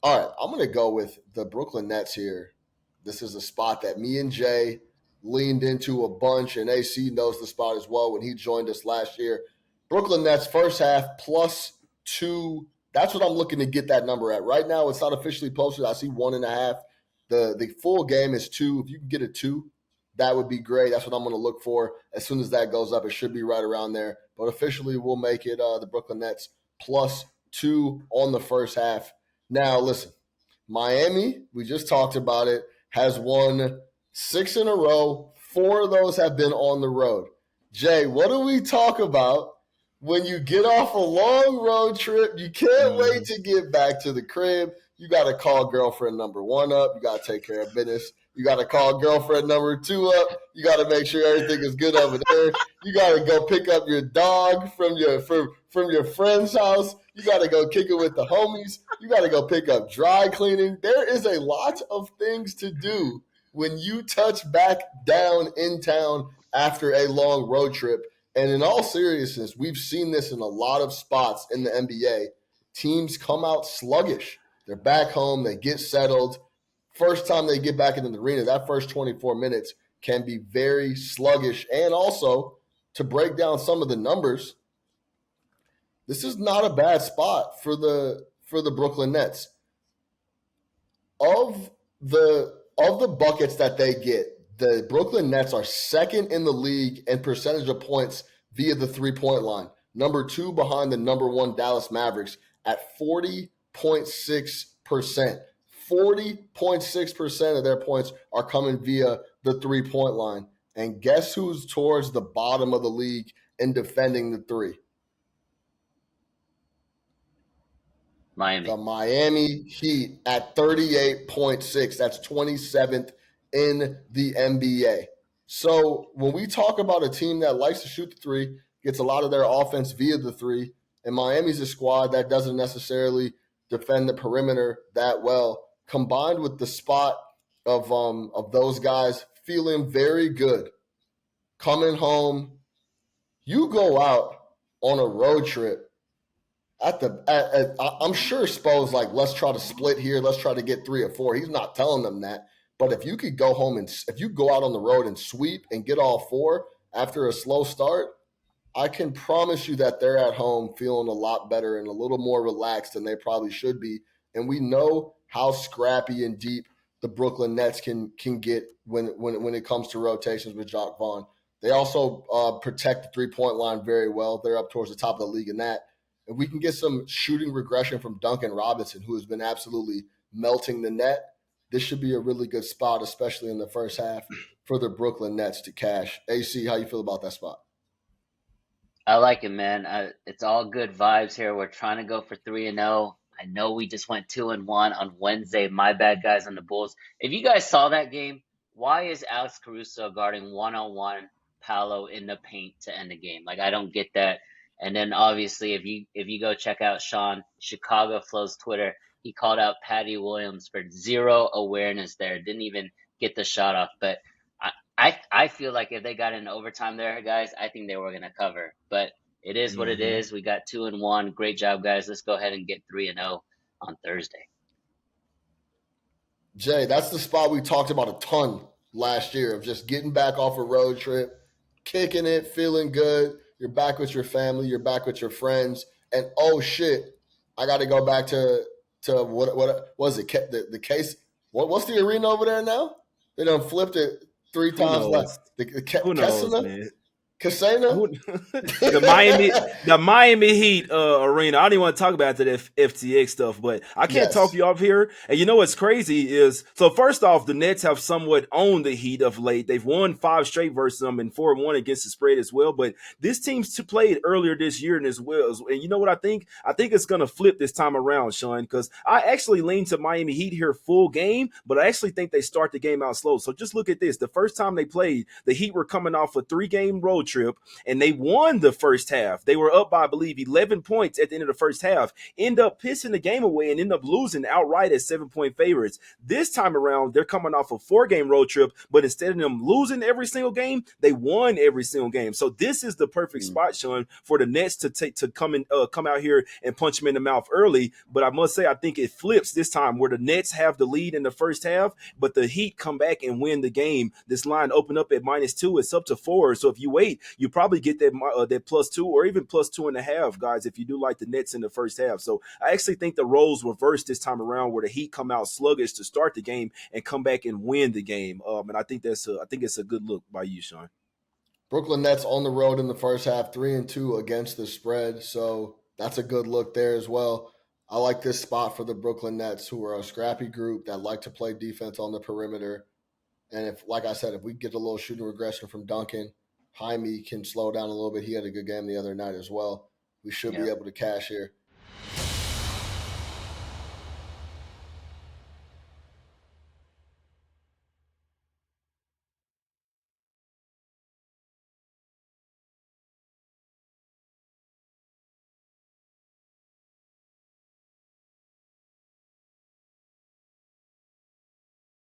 All right, I'm going to go with the Brooklyn Nets here. This is a spot that me and Jay leaned into a bunch, and AC knows the spot as well when he joined us last year. Brooklyn Nets first half +2. That's what I'm looking to get that number at. Right now, it's not officially posted. I see 1.5. The full game is 2. If you can get a 2, that would be great. That's what I'm going to look for. As soon as that goes up, it should be right around there. But officially, we'll make it the Brooklyn Nets +2 on the first half. Now, listen, Miami, we just talked about it, has won 6 in a row. 4 of those have been on the road. Jay, what do we talk about when you get off a long road trip? You can't wait to get back to the crib. You got to call girlfriend number 1 up. You got to take care of business. You got to call girlfriend number 2 up. You got to make sure everything is good over there. You got to go pick up your dog from your friend's house. You got to go kick it with the homies. You got to go pick up dry cleaning. There is a lot of things to do when you touch back down in town after a long road trip. And in all seriousness, we've seen this in a lot of spots in the NBA. Teams come out sluggish. They're back home. They get settled. First time they get back into the arena, that first 24 minutes can be very sluggish. And also, to break down some of the numbers, this is not a bad spot for the Brooklyn Nets. Of the buckets that they get, the Brooklyn Nets are second in the league in percentage of points via the three-point line. Number 2 behind the number 1 Dallas Mavericks at 40.6%. 40.6% of their points are coming via the three-point line. And guess who's towards the bottom of the league in defending the three? Miami. The Miami Heat at 38.6. That's 27th in the NBA. So when we talk about a team that likes to shoot the three, gets a lot of their offense via the three, and Miami's a squad that doesn't necessarily defend the perimeter that well, combined with the spot of those guys feeling very good, coming home, you go out on a road trip. I'm sure Spo's like, let's try to split here. Let's try to get 3 or 4. He's not telling them that. But if you could go home and if you go out on the road and sweep and get all 4 after a slow start, I can promise you that they're at home feeling a lot better and a little more relaxed than they probably should be. And we know how scrappy and deep the Brooklyn Nets can get when it comes to rotations with Jacques Vaughn. They also protect the three-point line very well. They're up towards the top of the league in that. If we can get some shooting regression from Duncan Robinson, who has been absolutely melting the net, this should be a really good spot, especially in the first half, for the Brooklyn Nets to cash. AC, how you feel about that spot? I like it, man. It's all good vibes here. We're trying to go for 3-0. I know we just went 2-1 on Wednesday. My bad, guys, on the Bulls. If you guys saw that game, why is Alex Caruso guarding one-on-one Paolo in the paint to end the game? Like, I don't get that. And then obviously, if you go check out Sean Chicago Flow's Twitter, he called out Patty Williams for zero awareness there. Didn't even get the shot off. But I feel like if they got in overtime there, guys, I think they were going to cover. But it is what it is. We got 2-1. Great job, guys. Let's go ahead and get 3-0 on Thursday. Jay, that's the spot we talked about a ton last year of just getting back off a road trip, kicking it, feeling good. You're back with your family. You're back with your friends. And, oh, shit, I got to go back to what was it? The case. What's the arena over there now? They done flipped it 3 times less. Who knows, man? Casino? the Miami Heat arena. I don't even want to talk about that FTX stuff, but I can't talk you off here. And you know what's crazy is, so first off, the Nets have somewhat owned the Heat of late. They've won 5 straight versus them and 4-1 against the spread as well. But this team's played earlier this year and as well. And you know what I think? I think it's going to flip this time around, Sean, because I actually lean to Miami Heat here full game, but I actually think they start the game out slow. So just look at this. The first time they played, the Heat were coming off a 3-game road trip. trip, and they won the first half. They were up by, I believe, 11 points at the end of the first half, end up pissing the game away and end up losing outright as 7-point favorites. This time around, they're coming off a 4-game road trip, but instead of them losing every single game, they won every single game. So this is the perfect spot, Sean, for the Nets to come out here and punch them in the mouth early. But I must say, I think it flips this time where the Nets have the lead in the first half, but the Heat come back and win the game. This line opened up at -2. It's up to 4. So if you wait, you probably get that +2 or even +2.5, guys, if you do like the Nets in the first half. So I actually think the roles reversed this time around where the Heat come out sluggish to start the game and come back and win the game. And I think it's a good look by you, Sean. Brooklyn Nets on the road in the first half, 3-2 against the spread. So that's a good look there as well. I like this spot for the Brooklyn Nets, who are a scrappy group that like to play defense on the perimeter. And if, like I said, if we get a little shooting regression from Duncan, Jaime can slow down a little bit. He had a good game the other night as well. We should be able to cash here.